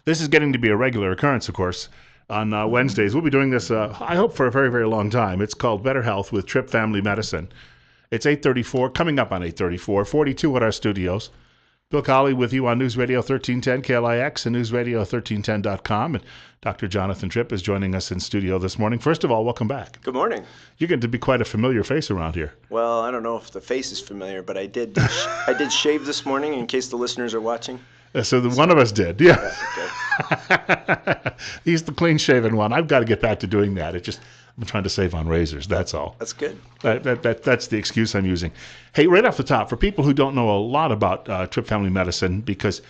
This is getting to be a regular occurrence, of course. On Wednesdays, we'll be doing this, I hope, for a very, very long time. It's called Better Health with Tripp Family Medicine. It's 8:34, coming up on 8:34, 42 at our studios. Bill Colley with you on News Radio 1310 KLIX and newsradio1310.com. And Dr. Jonathan Tripp is joining us in studio this morning. First of all, welcome back. Good morning. You're going to be quite a familiar face around here. Well, I don't know if the face is familiar, but I did shave this morning in case the listeners are watching. So one of us did, yeah. Okay. He's the clean-shaven one. I've got to get back to doing that. I'm trying to save on razors, that's all. That's good. That's the excuse I'm using. Hey, right off the top, for people who don't know a lot about Tripp Family Medicine, because,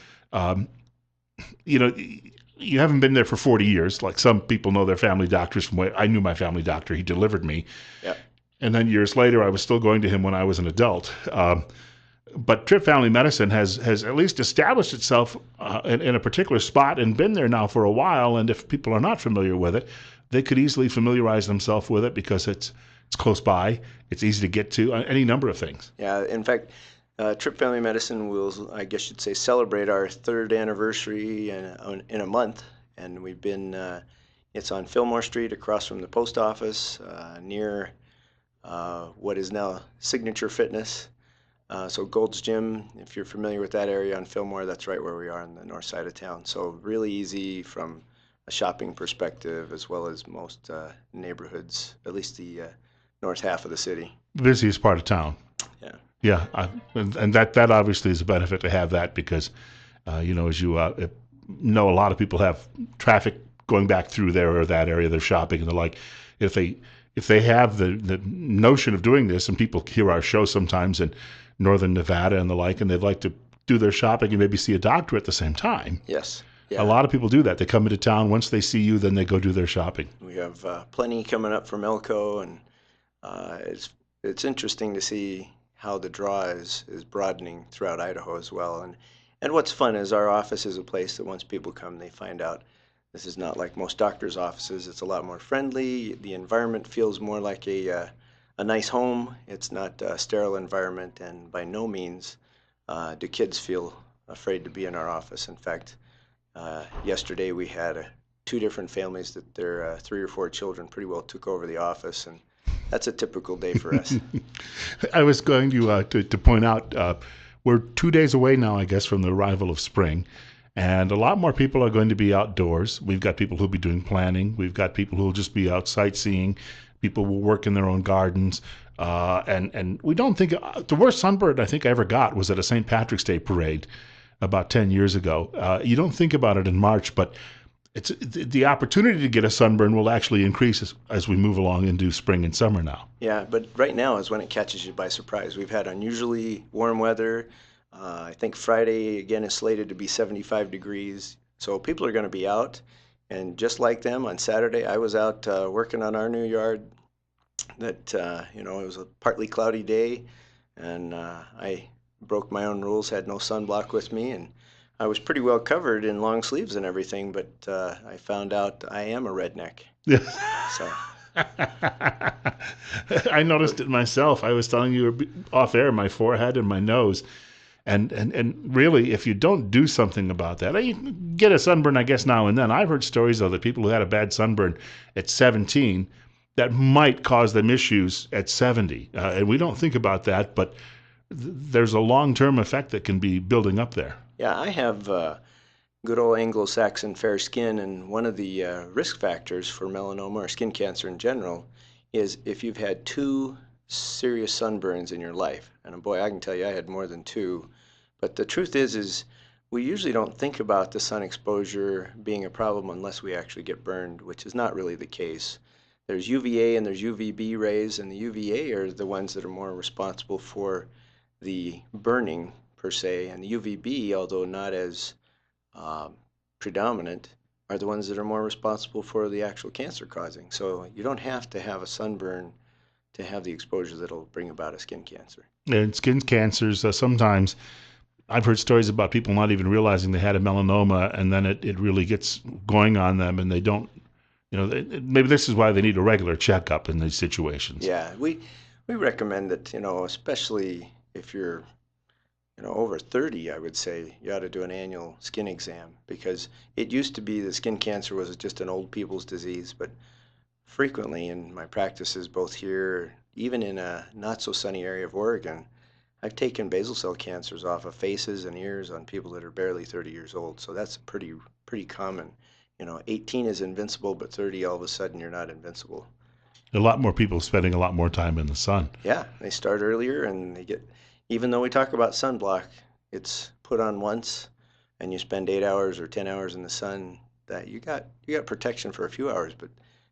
you haven't been there for 40 years, like some people know their family doctors from I knew my family doctor. He delivered me. Yeah. And then years later, I was still going to him when I was an adult. But Tripp Family Medicine has at least established itself in a particular spot and been there now for a while. And if people are not familiar with it, they could easily familiarize themselves with it because it's close by, it's easy to get to, any number of things. Yeah, in fact, Tripp Family Medicine will, I guess you'd say, celebrate our third anniversary in a month. And we've been, it's on Fillmore Street across from the post office near what is now Signature Fitness. So Gold's Gym, if you're familiar with that area on Fillmore, that's right where we are on the north side of town. So really easy from a shopping perspective as well as most neighborhoods, at least the north half of the city. Busiest part of town. Yeah. Yeah, and that obviously is a benefit to have that because, as you know, a lot of people have traffic going back through there or that area, they're shopping and the like. If they have the notion of doing this, and people hear our show sometimes in northern Nevada and the like, and they'd like to do their shopping and maybe see a doctor at the same time. Yes. Yeah. A lot of people do that. They come into town. Once they see you, then they go do their shopping. We have plenty coming up from Elko, and it's interesting to see how the draw is broadening throughout Idaho as well. And what's fun is our office is a place that once people come, they find out this is not like most doctors' offices. It's a lot more friendly. The environment feels more like a nice home. It's not a sterile environment, and by no means do kids feel afraid to be in our office. In fact, yesterday we had two different families that their 3 or 4 children pretty well took over the office, and that's a typical day for us. I was going to point out we're 2 days away now, I guess, from the arrival of spring. And a lot more people are going to be outdoors. We've got people who'll be doing planning. We've got people who'll just be out sightseeing. People will work in their own gardens. And we don't think the worst sunburn I think I ever got was at a St. Patrick's Day parade about 10 years ago. You don't think about it in March, but the opportunity to get a sunburn will actually increase as we move along into spring and summer now. Yeah, but right now is when it catches you by surprise. We've had unusually warm weather. I think Friday, again, is slated to be 75 degrees. So people are going to be out. And just like them, on Saturday, I was out working on our new yard. It was a partly cloudy day. And I broke my own rules, had no sunblock with me. And I was pretty well covered in long sleeves and everything. But I found out I am a redneck. Yeah. So. I noticed it myself. I was telling you off air, my forehead and my nose. And really, if you don't do something about that, you can get a sunburn, I guess, now and then. I've heard stories, though, that people who had a bad sunburn at 17, that might cause them issues at 70. And we don't think about that, but there's a long-term effect that can be building up there. Yeah, I have good old Anglo-Saxon fair skin, and one of the risk factors for melanoma or skin cancer in general is if you've had 2 serious sunburns in your life. And boy, I can tell you I had more than 2. But the truth is we usually don't think about the sun exposure being a problem unless we actually get burned, which is not really the case. There's UVA and there's UVB rays, and the UVA are the ones that are more responsible for the burning per se, and the UVB, although not as predominant, are the ones that are more responsible for the actual cancer causing. So you don't have to have a sunburn to have the exposure that'll bring about a skin cancer. And skin cancers, sometimes I've heard stories about people not even realizing they had a melanoma, and then it really gets going on them, and they don't, maybe this is why they need a regular checkup in these situations. Yeah, we recommend that, especially if you're over 30, I would say you ought to do an annual skin exam, because it used to be that skin cancer was just an old people's disease, but frequently in my practices, both here, even in a not so sunny area of Oregon, I've taken basal cell cancers off of faces and ears on people that are barely 30 years old. So that's pretty common. 18 is invincible, but 30, all of a sudden, you're not invincible. A lot more people spending a lot more time in the sun. Yeah, they start earlier and they get, even though we talk about sunblock, it's put on once and you spend 8 hours or 10 hours in the sun, that you got protection for a few hours, but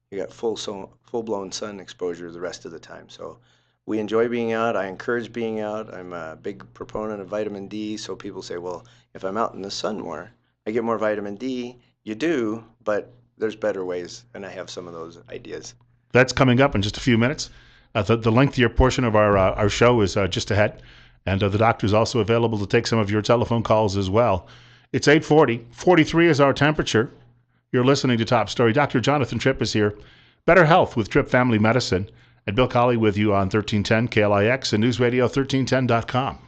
you got full blown sun exposure the rest of the time. So we enjoy being out. I encourage being out. I'm a big proponent of vitamin D. So people say, well, if I'm out in the sun more, I get more vitamin D. You do, but there's better ways, and I have some of those ideas. That's coming up in just a few minutes. The lengthier portion of our show is just ahead, and the doctor is also available to take some of your telephone calls as well. It's 8:40. 43 is our temperature. You're listening to Top Story. Dr. Jonathan Tripp is here. Better Health with Tripp Family Medicine. And Bill Colley with you on 1310 KLIX and NewsRadio1310.com.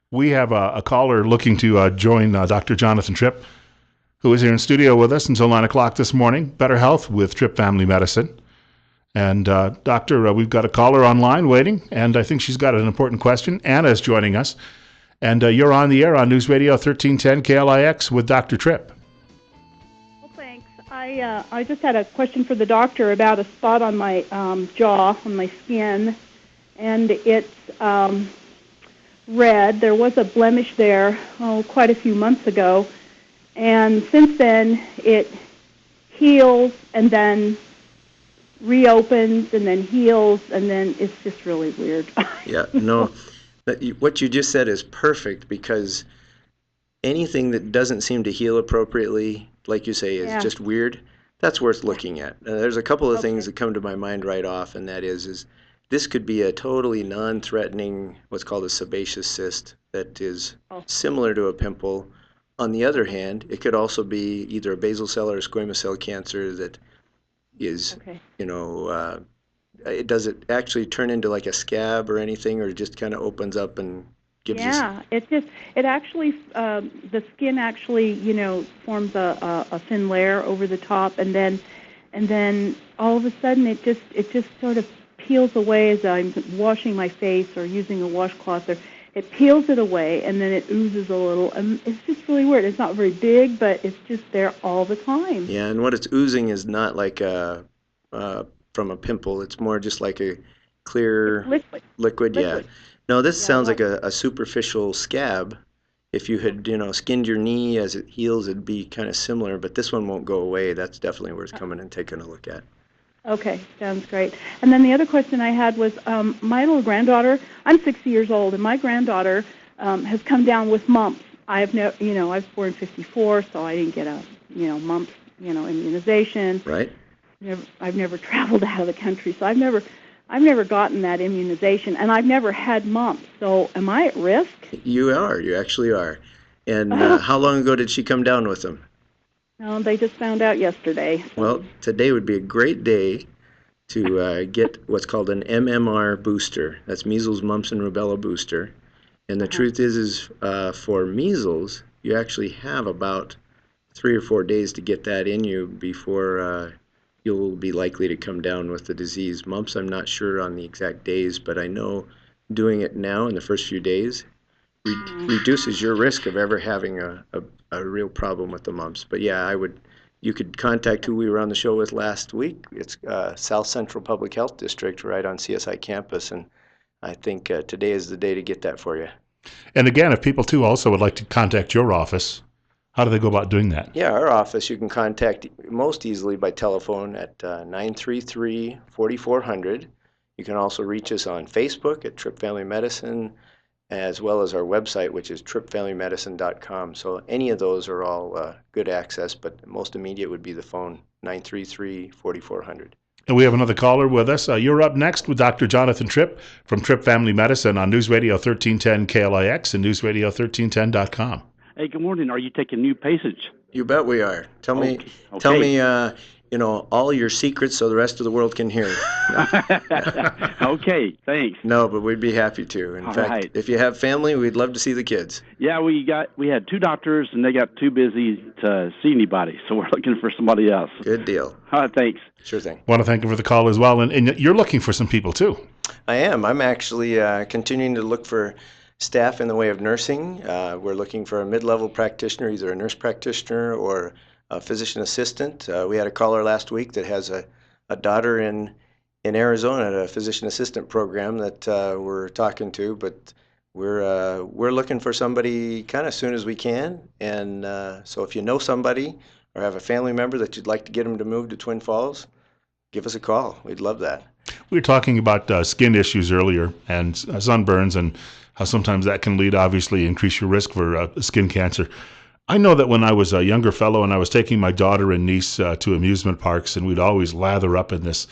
We have a caller looking to join Dr. Jonathan Tripp, who is here in studio with us until 9 o'clock this morning. Better Health with Tripp Family Medicine. And Doctor, we've got a caller online waiting, and I think she's got an important question. Anna's joining us. And you're on the air on News Radio 1310 KLIX with Dr. Tripp. Well, thanks. I just had a question for the doctor about a spot on my jaw, on my skin, and it's red. There was a blemish there, quite a few months ago, and since then it heals and then reopens and then heals, and then it's just really weird. Yeah, no. What you just said is perfect, because anything that doesn't seem to heal appropriately, like you say, is just weird. That's worth looking at. There's a couple of things that come to my mind right off, and that is this could be a totally non-threatening, what's called a sebaceous cyst, that is similar to a pimple. On the other hand, it could also be either a basal cell or a squamous cell cancer that is, does it actually turn into like a scab or anything, or it just kind of opens up and gives us? Yeah, it actually, the skin actually, forms a thin layer over the top, and then all of a sudden it just sort of peels away as I'm washing my face or using a washcloth. Or it peels it away, and then it oozes a little, and it's just really weird. It's not very big, but it's just there all the time. Yeah, and what it's oozing is not like from a pimple. It's more just like a clear liquid. Yeah. No, this sounds like a superficial scab. If you had, skinned your knee as it heals, it'd be kind of similar, but this one won't go away. That's definitely worth coming and taking a look at. Okay, sounds great. And then the other question I had was, my little granddaughter, I'm 60 years old, and my granddaughter has come down with mumps. I was born in 54, so I didn't get a, mumps, immunization. Right. I've never traveled out of the country, so I've never gotten that immunization, and I've never had mumps. So am I at risk? You are. You actually are. And how long ago did she come down with them? They just found out yesterday. So. Well, today would be a great day to get what's called an MMR booster. That's measles, mumps, and rubella booster. And the truth is for measles, you actually have about 3 or 4 days to get that in you before you'll be likely to come down with the disease. Mumps, I'm not sure on the exact days, but I know doing it now in the first few days reduces your risk of ever having a real problem with the mumps. But yeah, you could contact who we were on the show with last week. It's South Central Public Health District right on CSI campus, and I think today is the day to get that for you. And again, if people too also would like to contact your office, how do they go about doing that? Yeah, our office you can contact most easily by telephone at 933-4400. You can also reach us on Facebook at Tripp Family Medicine, as well as our website, which is trippfamilymedicine.com. So any of those are all good access, but most immediate would be the phone, 933-4400. And we have another caller with us. You're up next with Dr. Jonathan Tripp from Tripp Family Medicine on News Radio 1310 KLIX and NewsRadio1310.com. Hey, good morning. Are you taking new patients? You bet we are. Tell me, all your secrets so the rest of the world can hear. Okay, thanks. No, but we'd be happy to. In All fact, right. if you have family, we'd love to see the kids. Yeah, we had 2 doctors, and they got too busy to see anybody, so we're looking for somebody else. Good deal. Thanks. Sure thing. Want to thank you for the call as well. And you're looking for some people, too. I am. I'm actually continuing to look for staff in the way of nursing. We're looking for a mid-level practitioner, either a nurse practitioner or a physician assistant. We had a caller last week that has a daughter in Arizona at a physician assistant program that we're talking to, but we're looking for somebody kind of as soon as we can. And so if you know somebody or have a family member that you'd like to get them to move to Twin Falls, give us a call. We'd love that. We were talking about skin issues earlier and sunburns and how sometimes that can lead, obviously, increase your risk for skin cancer. I know that when I was a younger fellow and I was taking my daughter and niece to amusement parks, and we'd always lather up in this,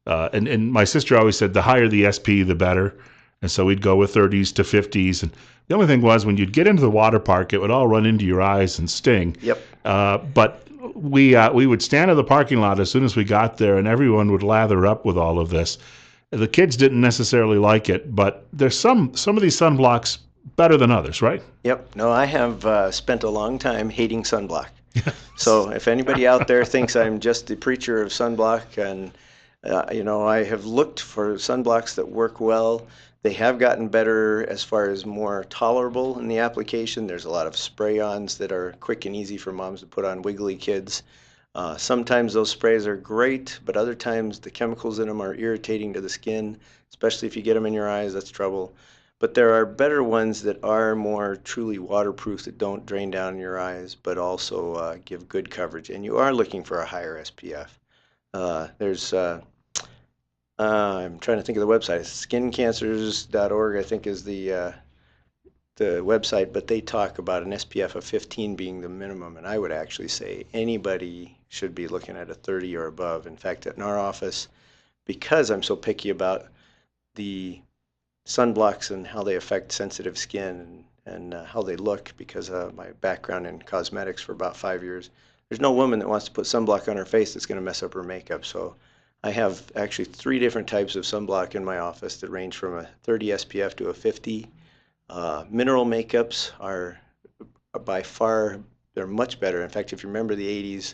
and my sister always said the higher the SP, the better. And so we'd go with 30s to 50s. And the only thing was when you'd get into the water park, it would all run into your eyes and sting. Yep. But we would stand in the parking lot as soon as we got there, and everyone would lather up with all of this. The kids didn't necessarily like it, but there's some of these sunblocks better than others, right? Yep. No, I have spent a long time hating sunblock. So if anybody out there thinks I'm just the preacher of sunblock, and I have looked for sunblocks that work well. They have gotten better as far as more tolerable in the application. There's a lot of spray-ons that are quick and easy for moms to put on wiggly kids. Sometimes those sprays are great, but other times the chemicals in them are irritating to the skin, especially if you get them in your eyes, that's trouble. But there are better ones that are more truly waterproof, that don't drain down in your eyes, but also give good coverage. And you are looking for a higher SPF. I'm trying to think of the website. Skincancers.org, I think, is the website, but they talk about an SPF of 15 being the minimum, and I would actually say anybody should be looking at a 30 or above. In fact, in our office, because I'm so picky about the sunblocks and how they affect sensitive skin and how they look, because of my background in cosmetics for about 5 years, there's no woman that wants to put sunblock on her face that's going to mess up her makeup. So I have actually 3 different types of sunblock in my office that range from a 30 SPF to a 50. Mineral makeups are by far, they're much better. In fact, if you remember the 80s,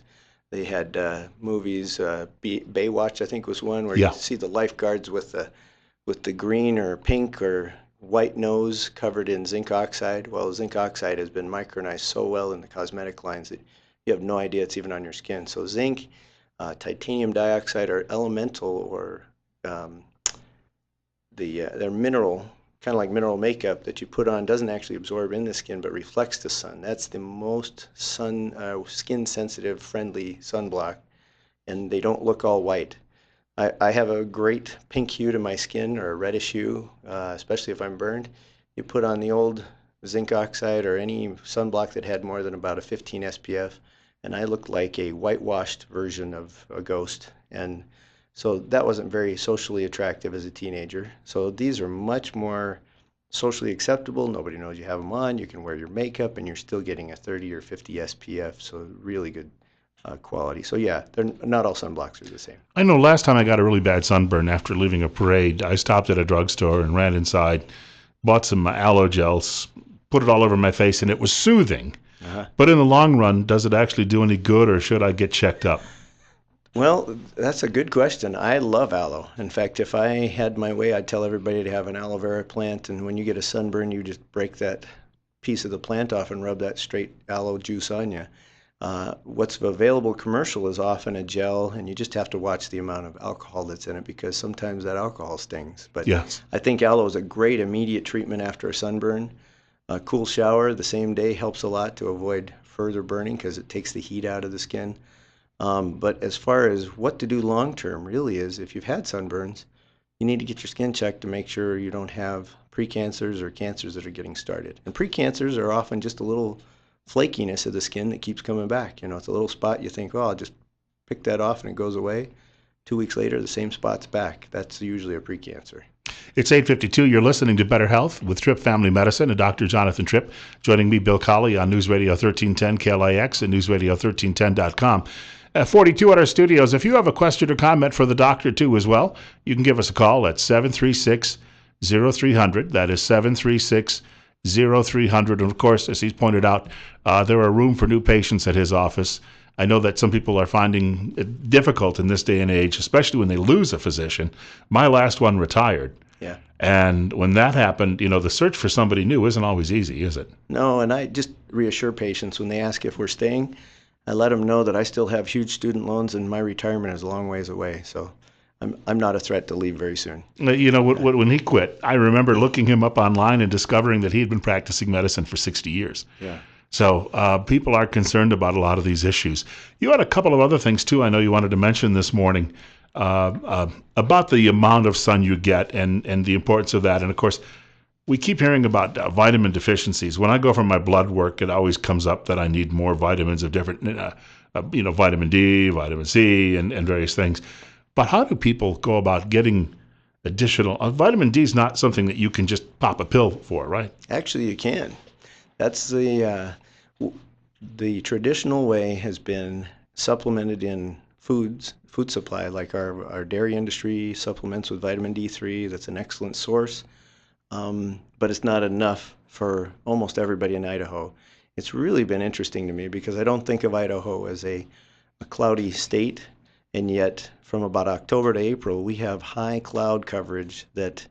they had movies, Baywatch, I think, was one, where you see the lifeguards with the green or pink or white nose covered in zinc oxide. Well, zinc oxide has been micronized so well in the cosmetic lines that you have no idea it's even on your skin. So zinc, titanium dioxide are elemental, or they're mineral, kind of like mineral makeup that you put on, doesn't actually absorb in the skin but reflects the sun. That's the most skin sensitive friendly sunblock, and they don't look all white. I have a great pink hue to my skin, or a reddish hue, especially if I'm burned. You put on the old zinc oxide or any sunblock that had more than about a 15 SPF, and I looked like a whitewashed version of a ghost. And so that wasn't very socially attractive as a teenager. So these are much more socially acceptable. Nobody knows you have them on. You can wear your makeup, and you're still getting a 30 or 50 SPF, so really good quality. So yeah, they're not all sunblocks are the same. I know last time I got a really bad sunburn after leaving a parade, I stopped at a drugstore and ran inside, bought some aloe gels, put it all over my face, and it was soothing. But in the long run, does it actually do any good, or should I get checked up? Well, that's a good question. I love aloe. In fact, if I had my way, I'd tell everybody to have an aloe vera plant, and when you get a sunburn, you just break that piece of the plant off and rub that straight aloe juice on you. What's available commercial is often a gel, and you just have to watch the amount of alcohol that's in it, because sometimes that alcohol stings. But yes, I think aloe is a great immediate treatment after a sunburn. A cool shower the same day helps a lot to avoid further burning, because it takes the heat out of the skin. But as far as what to do long term, really is if you've had sunburns, you need to get your skin checked to make sure you don't have precancers or cancers that are getting started. And precancers are often just a little flakiness of the skin that keeps coming back. It's a little spot, you think, oh, I'll just pick that off and it goes away. 2 weeks later, the same spot's back. That's usually a precancer. It's 8:52. You're listening to Better Health with Tripp Family Medicine and Dr. Jonathan Tripp. Joining me, Bill Colley, on News Radio 1310 KLIX and NewsRadio1310.com. 42 at our studios. If you have a question or comment for the doctor, too, as well, you can give us a call at 736-0300. That is 736-0300. And, of course, as he's pointed out, there are room for new patients at his office. I know that some people are finding it difficult in this day and age, especially when they lose a physician. My last one retired. Yeah. And when that happened, the search for somebody new isn't always easy, is it? No, and I just reassure patients when they ask if we're staying, I let them know that I still have huge student loans and my retirement is a long ways away. So I'm not a threat to leave very soon. When he quit, I remember looking him up online and discovering that he had been practicing medicine for 60 years. Yeah. So people are concerned about a lot of these issues. You had a couple of other things, too, I know you wanted to mention this morning about the amount of sun you get and the importance of that. And, of course, we keep hearing about vitamin deficiencies. When I go for my blood work, it always comes up that I need more vitamins of different, vitamin D, vitamin C, and various things. But how do people go about getting additional? Vitamin D is not something that you can just pop a pill for, right? Actually, you can. That's the traditional way has been supplemented in food supply, like our dairy industry supplements with vitamin D3. That's an excellent source. But it's not enough for almost everybody in Idaho. It's really been interesting to me because I don't think of Idaho as a cloudy state, and yet from about October to April, we have high cloud coverage that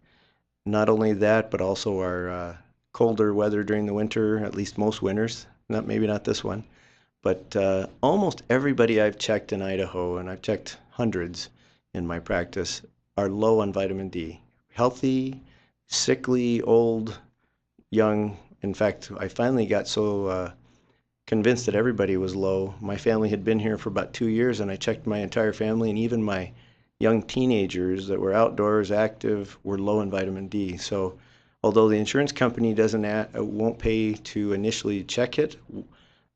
not only that, but also our colder weather during the winter, at least most winters, maybe not this one, but almost everybody I've checked in Idaho, and I've checked hundreds in my practice, are low on vitamin D. Healthy, sickly, old, young. In fact, I finally got so convinced that everybody was low. My family had been here for about 2 years, and I checked my entire family, and even my young teenagers that were outdoors active were low in vitamin D. So although the insurance company won't pay to initially check it,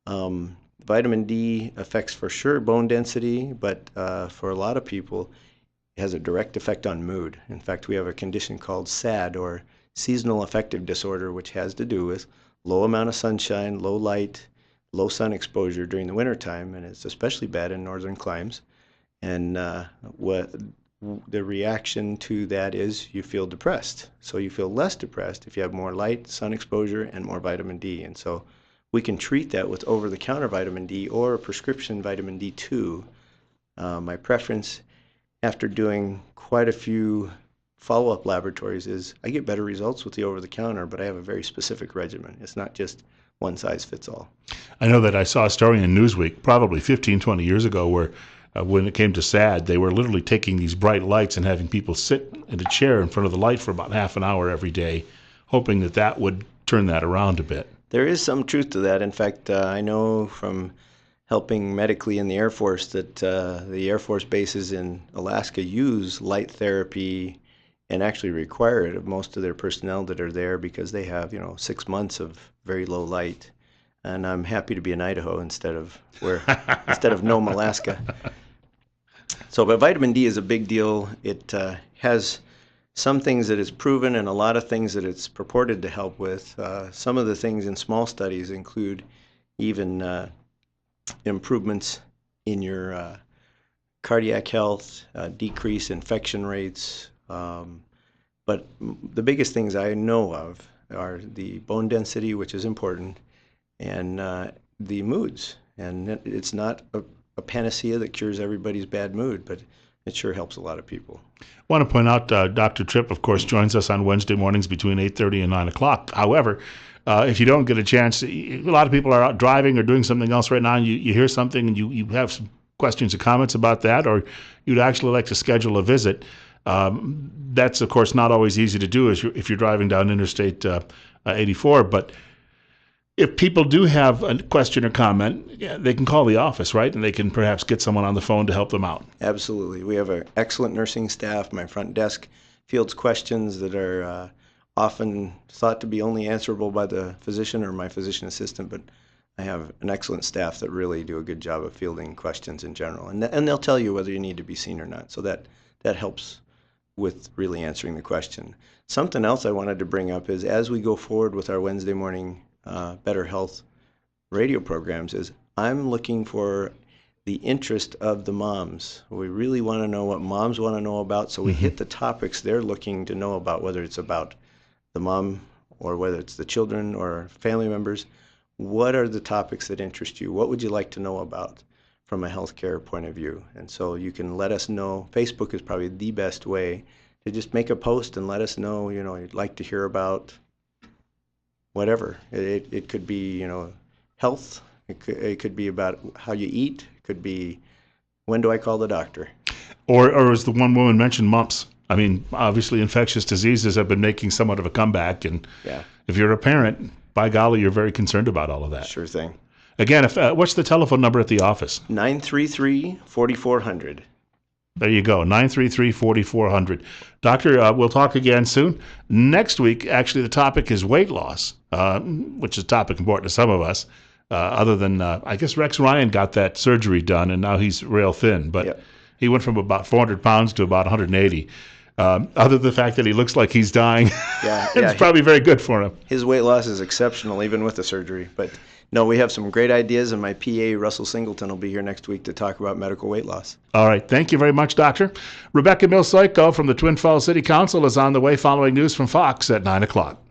vitamin D affects for sure bone density, but for a lot of people, it has a direct effect on mood. In fact, we have a condition called SAD, or seasonal affective disorder, which has to do with low amount of sunshine, low light, low sun exposure during the wintertime, and it's especially bad in northern climes. And what the reaction to that is you feel depressed. So you feel less depressed if you have more light, sun exposure, and more vitamin D. And so we can treat that with over-the-counter vitamin D or prescription vitamin D2. My preference after doing quite a few follow-up laboratories is I get better results with the over-the-counter, but I have a very specific regimen. It's not just one size fits all. I know that I saw a story in Newsweek probably 15, 20 years ago where when it came to SAD, they were literally taking these bright lights and having people sit in a chair in front of the light for about half an hour every day, hoping that that would turn that around a bit. There is some truth to that. In fact, I know from helping medically in the Air Force that the Air Force bases in Alaska use light therapy and actually require it of most of their personnel that are there because they have, 6 months of very low light. And I'm happy to be in Idaho instead of Nome, Alaska. So, but vitamin D is a big deal. It has some things that it's proven and a lot of things that it's purported to help with. Some of the things in small studies include even improvements in your cardiac health, decrease infection rates. But the biggest things I know of are the bone density, which is important, and the moods. And it's not a panacea that cures everybody's bad mood, but it sure helps a lot of people. I want to point out Dr. Tripp, of course, joins us on Wednesday mornings between 8:30 and 9 o'clock. However, if you don't get a chance, a lot of people are out driving or doing something else right now, and you hear something and you have some questions or comments about that, or you'd actually like to schedule a visit. That's, of course, not always easy to do if you're driving down Interstate 84, but if people do have a question or comment, they can call the office, right? And they can perhaps get someone on the phone to help them out. Absolutely. We have an excellent nursing staff. My front desk fields questions that are often thought to be only answerable by the physician or my physician assistant, but I have an excellent staff that really do a good job of fielding questions in general. And they'll tell you whether you need to be seen or not. So that helps with really answering the question. Something else I wanted to bring up is as we go forward with our Wednesday morning Better Health radio programs is I'm looking for the interest of the moms. We really want to know what moms want to know about, so we hit the topics they're looking to know about, whether it's about the mom or whether it's the children or family members. What are the topics that interest you? What would you like to know about from a healthcare point of view? And so you can let us know. Facebook is probably the best way to just make a post and let us know, you'd like to hear about whatever. It could be, health. It could be about how you eat. It could be, when do I call the doctor? Or as the one woman mentioned, mumps. I mean, obviously infectious diseases have been making somewhat of a comeback, and Yeah, if you're a parent, by golly, you're very concerned about all of that. sure thing. Again, what's the telephone number at the office? 933-4400. There you go, 933-4400. Doctor, we'll talk again soon. Next week, actually, the topic is weight loss, which is a topic important to some of us. Other than, I guess Rex Ryan got that surgery done, and now he's real thin. But Yep. he went from about 400 pounds to about 180. Other than the fact that he looks like he's dying, Yeah, it's probably very good for him. His weight loss is exceptional, even with the surgery. But no, we have some great ideas, and my PA, Russell Singleton, will be here next week to talk about medical weight loss. All right. Thank you very much, Doctor. Rebecca Milsoyko from the Twin Falls City Council is on the way following news from Fox at 9 o'clock.